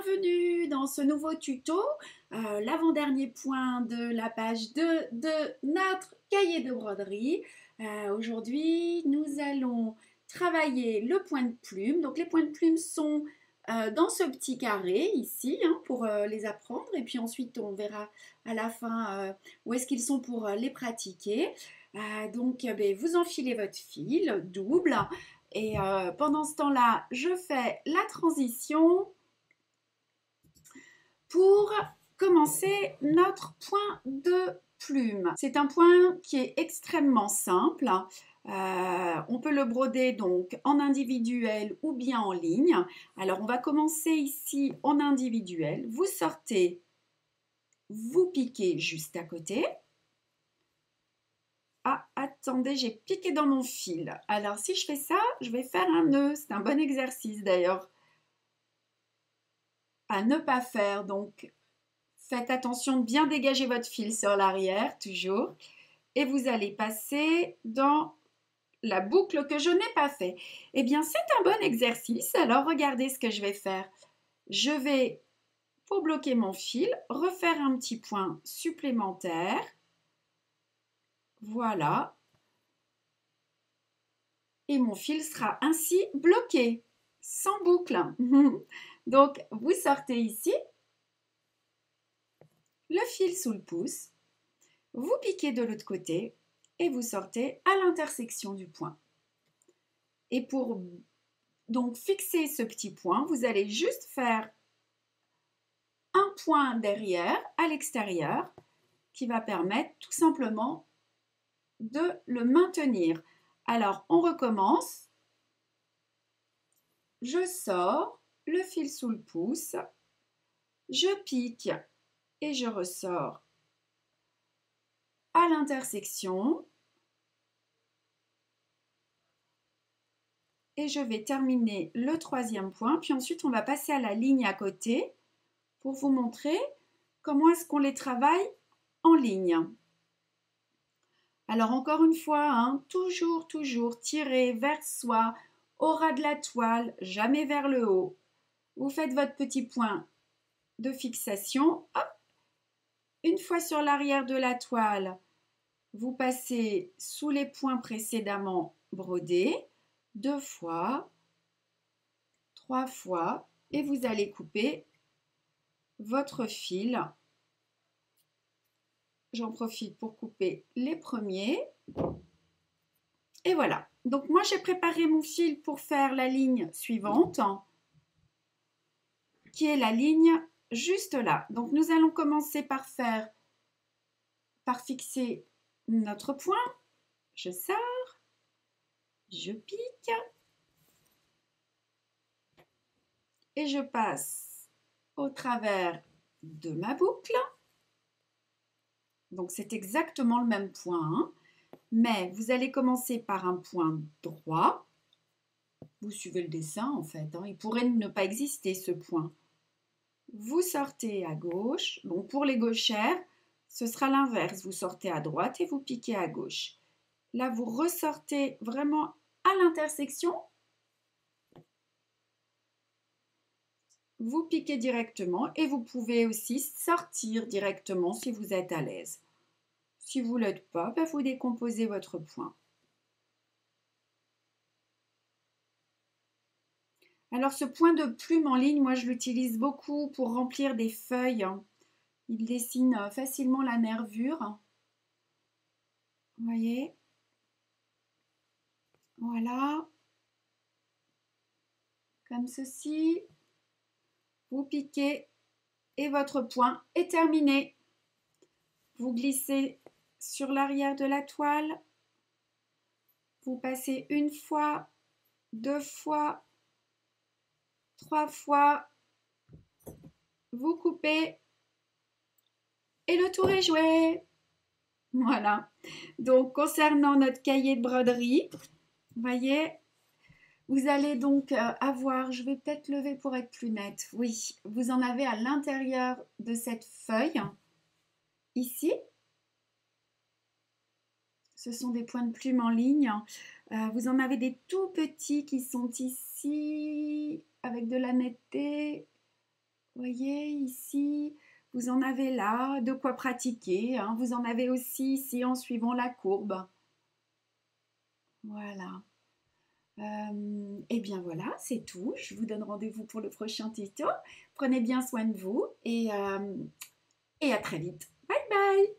bienvenue dans ce nouveau tuto, l'avant-dernier point de la page 2 de notre cahier de broderie. Aujourd'hui, nous allons travailler le point de plume. Donc les points de plume sont dans ce petit carré ici pour les apprendre et puis ensuite on verra à la fin où est-ce qu'ils sont pour les pratiquer. Vous enfilez votre fil double. Et pendant ce temps-là, je fais la transition pour commencer notre point de plume. C'est un point qui est extrêmement simple. On peut le broder donc en individuel ou bien en ligne. Alors, on va commencer ici en individuel. Vous sortez, vous piquez juste à côté. Ah, attendez, j'ai piqué dans mon fil. Alors, si je fais ça, je vais faire un nœud. C'est un bon exercice d'ailleurs à ne pas faire. Donc, faites attention de bien dégager votre fil sur l'arrière, toujours. Et vous allez passer dans la boucle que je n'ai pas fait. Eh bien, c'est un bon exercice. Alors, regardez ce que je vais faire. Je vais, pour bloquer mon fil, refaire un petit point supplémentaire. Voilà. Et mon fil sera ainsi bloqué, sans boucle. Donc, vous sortez ici, le fil sous le pouce, vous piquez de l'autre côté et vous sortez à l'intersection du point. Et pour donc fixer ce petit point, vous allez juste faire un point derrière, à l'extérieur, qui va permettre tout simplement de le maintenir. Alors, on recommence. Je sors le fil sous le pouce, je pique et je ressors à l'intersection et je vais terminer le troisième point, puis ensuite on va passer à la ligne à côté pour vous montrer comment est-ce qu'on les travaille en ligne. Alors encore une fois, toujours tirer vers soi, au ras de la toile, jamais vers le haut. Vous faites votre petit point de fixation. Hop. Une fois sur l'arrière de la toile, vous passez sous les points précédemment brodés, 2 fois, 3 fois, et vous allez couper votre fil. J'en profite pour couper les premiers. Et voilà. Donc moi, j'ai préparé mon fil pour faire la ligne suivante, qui est la ligne juste là. Donc nous allons commencer par fixer notre point. Je sors, je pique et je passe au travers de ma boucle. Donc c'est exactement le même point, mais vous allez commencer par un point droit. Vous suivez le dessin en fait, il pourrait ne pas exister ce point. Vous sortez à gauche, donc pour les gauchères, ce sera l'inverse, vous sortez à droite et vous piquez à gauche. Là, vous ressortez vraiment à l'intersection, vous piquez directement et vous pouvez aussi sortir directement si vous êtes à l'aise. Si vous ne l'êtes pas, vous décomposez votre point. Alors ce point de plume en ligne, moi je l'utilise beaucoup pour remplir des feuilles. Il dessine facilement la nervure. Vous voyez? Voilà. Comme ceci. Vous piquez et votre point est terminé. Vous glissez sur l'arrière de la toile. Vous passez une fois, 2 fois, 3 fois. Vous coupez et le tour est joué. Voilà. Donc, concernant notre cahier de broderie, vous voyez, vous allez donc avoir, je vais peut-être lever pour être plus nette. Oui, vous en avez à l'intérieur de cette feuille, ici. Ce sont des points de plume en ligne. Vous en avez des tout petits qui sont ici, avec de la netteté. voyez ici, vous en avez là de quoi pratiquer, hein. Vous en avez aussi ici en suivant la courbe. Voilà. Et bien voilà, c'est tout. Je vous donne rendez-vous pour le prochain tuto. Prenez bien soin de vous et à très vite. Bye bye!